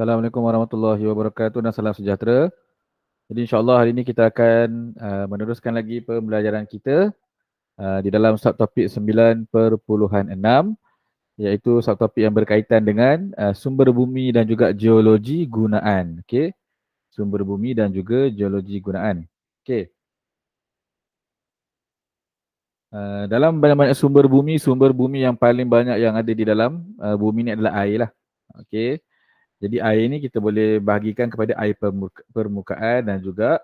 Assalamualaikum warahmatullahi wabarakatuh dan salam sejahtera. Jadi insyaAllah hari ini kita akan meneruskan lagi pembelajaran kita di dalam subtopik 9.6 iaitu subtopik yang berkaitan dengan sumber bumi dan juga geologi gunaan. Okey. Sumber bumi dan juga geologi gunaan. Okey. Dalam banyak-banyak sumber bumi yang paling banyak yang ada di dalam bumi ni adalah air lah. Okey. Jadi air ni kita boleh bahagikan kepada air permukaan dan juga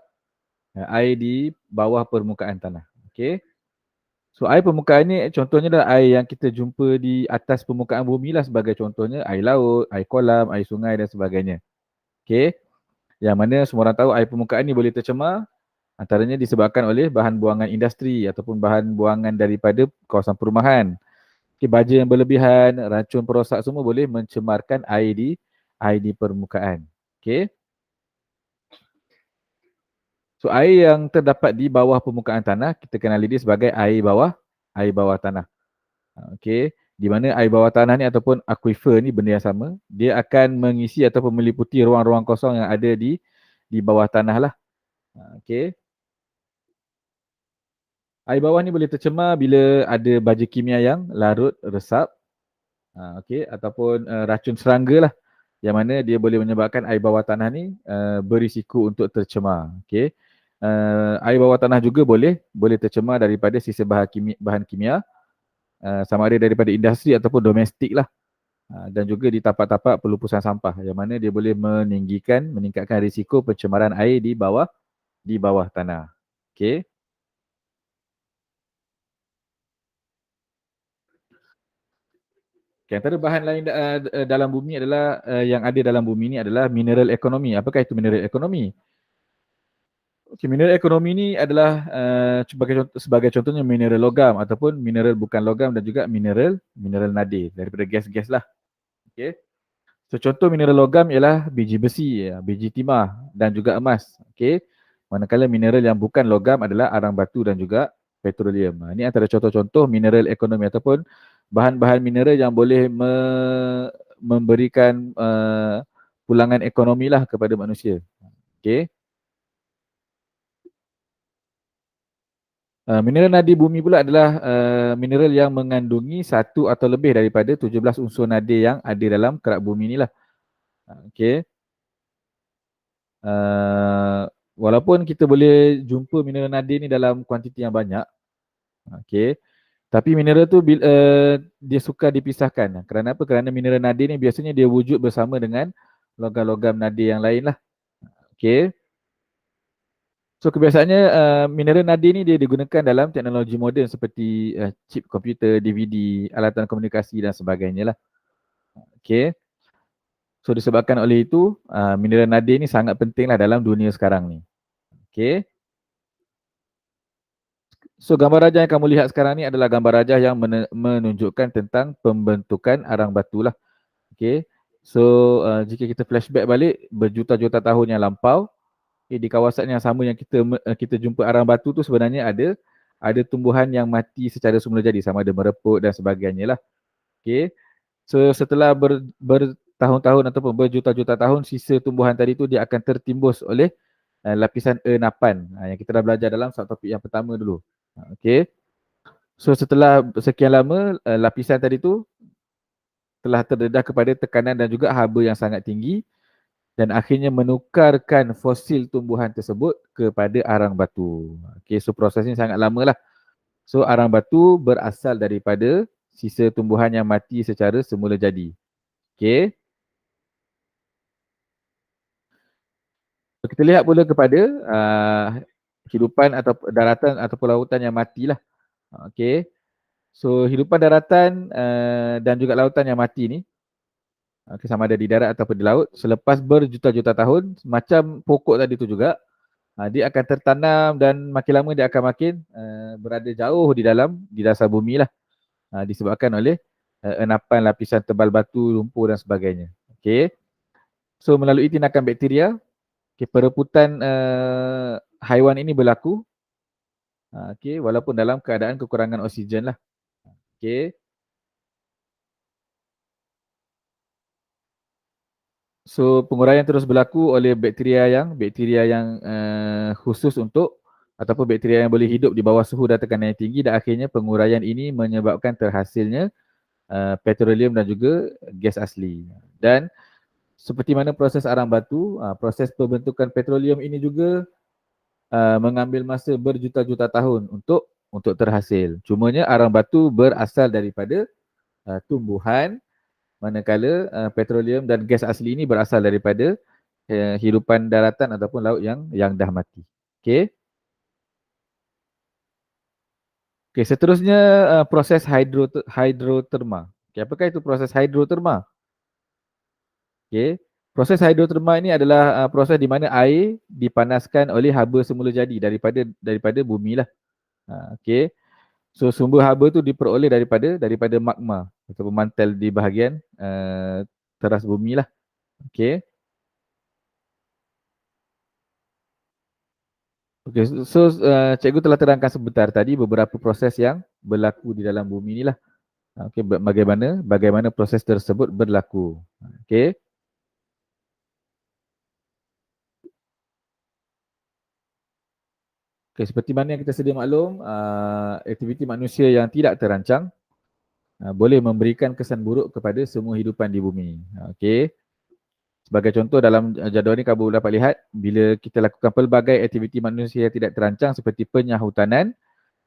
air di bawah permukaan tanah. Okey. So air permukaan ni contohnya adalah air yang kita jumpa di atas permukaan bumi lah, sebagai contohnya air laut, air kolam, air sungai dan sebagainya. Okey. Yang mana semua orang tahu air permukaan ni boleh tercemar antaranya disebabkan oleh bahan buangan industri ataupun bahan buangan daripada kawasan perumahan. Okey, baja yang berlebihan, racun perosak semua boleh mencemarkan air di permukaan. Okey. So air yang terdapat di bawah permukaan tanah kita kenali dia sebagai air bawah tanah. Okey, di mana air bawah tanah ni ataupun aquifer ni benda yang sama, dia akan mengisi ataupun meliputi ruang-ruang kosong yang ada di bawah tanah lah. Okey. Air bawah ni boleh tercemar bila ada baja kimia yang larut resap. Okey, ataupun racun serangga lah, yang mana dia boleh menyebabkan air bawah tanah ni berisiko untuk tercemar. Okey. Air bawah tanah juga boleh tercemar daripada sisa bahan kimia sama ada daripada industri ataupun domestik lah. Dan juga di tapak-tapak pelupusan sampah yang mana dia boleh meningkatkan risiko pencemaran air di bawah tanah. Okey. Okay, antara bahan lain dalam bumi adalah yang ada dalam bumi ni adalah mineral ekonomi. Apakah itu mineral ekonomi? Okay, mineral ekonomi ni adalah sebagai contohnya mineral logam ataupun mineral bukan logam dan juga mineral nadir daripada gas-gas lah. Okay. So contoh mineral logam ialah biji besi, biji timah dan juga emas. Okay. Manakala mineral yang bukan logam adalah arang batu dan juga petroleum. Ini antara contoh-contoh mineral ekonomi ataupun bahan-bahan mineral yang boleh memberikan pulangan ekonomi lah kepada manusia. Okay. Mineral nadi bumi pula adalah mineral yang mengandungi satu atau lebih daripada 17 unsur nadir yang ada dalam kerak bumi ni lah. Okay. Walaupun kita boleh jumpa mineral nadir ni dalam kuantiti yang banyak, okay, tapi mineral tu dia sukar dipisahkan. Kerana apa? Kerana mineral nadir ni biasanya dia wujud bersama dengan logam-logam nadir yang lain lah. Okay. So kebiasaannya mineral nadir ni dia digunakan dalam teknologi moden seperti chip komputer, DVD, alatan komunikasi dan sebagainya lah. Okay. So disebabkan oleh itu mineral nadir ni sangat penting lah dalam dunia sekarang ni. Okay. So gambar rajah yang kamu lihat sekarang ni adalah gambar rajah yang menunjukkan tentang pembentukan arang batu lah. Okay. So jika kita flashback balik berjuta-juta tahun yang lampau, di kawasan yang sama yang kita jumpa arang batu tu sebenarnya ada tumbuhan yang mati secara semula jadi, sama ada mereput dan sebagainya lah. Okay. So setelah bertahun-tahun ataupun berjuta-juta tahun, sisa tumbuhan tadi tu dia akan tertimbus oleh lapisan enapan yang kita dah belajar dalam subtopik yang pertama dulu. Okay. So setelah sekian lama lapisan tadi tu telah terdedah kepada tekanan dan juga haba yang sangat tinggi dan akhirnya menukarkan fosil tumbuhan tersebut kepada arang batu. Okay, so proses ini sangat lama lah. So arang batu berasal daripada sisa tumbuhan yang mati secara semula jadi. Okay. So, kita lihat pula kepada hidupan atau daratan ataupun lautan yang matilah. Okay. So hidupan daratan dan juga lautan yang mati ni, sama ada di darat ataupun di laut, selepas berjuta-juta tahun, macam pokok tadi tu juga, dia akan tertanam dan makin lama dia akan makin berada jauh di dasar bumi lah, disebabkan oleh enapan lapisan tebal batu, lumpur dan sebagainya. Okay. So melalui tindakan bakteria, pereputan haiwan ini berlaku, walaupun dalam keadaan kekurangan oksigen lah. Okay. So penguraian terus berlaku oleh bakteria yang khusus untuk ataupun bakteria yang boleh hidup di bawah suhu dan tekanan yang tinggi, dan akhirnya penguraian ini menyebabkan terhasilnya petroleum dan juga gas asli. Dan seperti mana proses arang batu, proses pembentukan petroleum ini juga mengambil masa berjuta-juta tahun untuk terhasil. Cumanya arang batu berasal daripada tumbuhan, manakala petroleum dan gas asli ini berasal daripada hidupan daratan ataupun laut yang dah mati. Okey. Okey, seterusnya proses hidroterma. Okey, apakah itu proses hidroterma? Okey. Proses hidroterma ini adalah proses di mana air dipanaskan oleh haba semula jadi daripada bumi lah. Okey. So sumber haba tu diperoleh daripada magma ataupun mantel di bahagian teras bumi lah. Okey. Okey, cikgu telah terangkan sebentar tadi beberapa proses yang berlaku di dalam bumi ni lah. Okey, bagaimana proses tersebut berlaku. Okey. Okey, seperti mana yang kita sedia maklum, aktiviti manusia yang tidak terancang boleh memberikan kesan buruk kepada semua hidupan di bumi. Okey. Sebagai contoh dalam jadual ini kamu dapat lihat bila kita lakukan pelbagai aktiviti manusia yang tidak terancang seperti penyahutanan,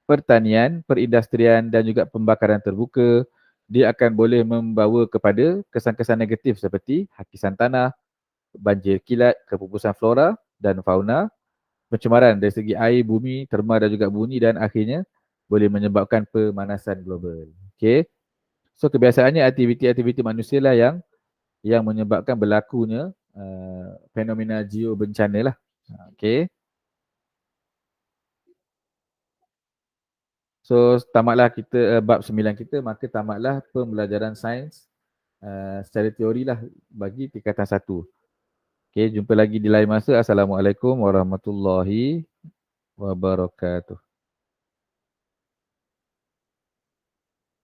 pertanian, perindustrian dan juga pembakaran terbuka, dia akan boleh membawa kepada kesan-kesan negatif seperti hakisan tanah, banjir kilat, kepupusan flora dan fauna, pencemaran dari segi air, bumi, terma dan juga bunyi, dan akhirnya boleh menyebabkan pemanasan global. Okey. So kebiasaannya aktiviti-aktiviti manusia lah yang menyebabkan berlakunya fenomena geobencana lah. Okey. So tamatlah kita bab 9 kita, maka tamatlah pembelajaran sains secara teori lah bagi tingkatan 1. Okey, jumpa lagi di lain masa. Assalamualaikum warahmatullahi wabarakatuh.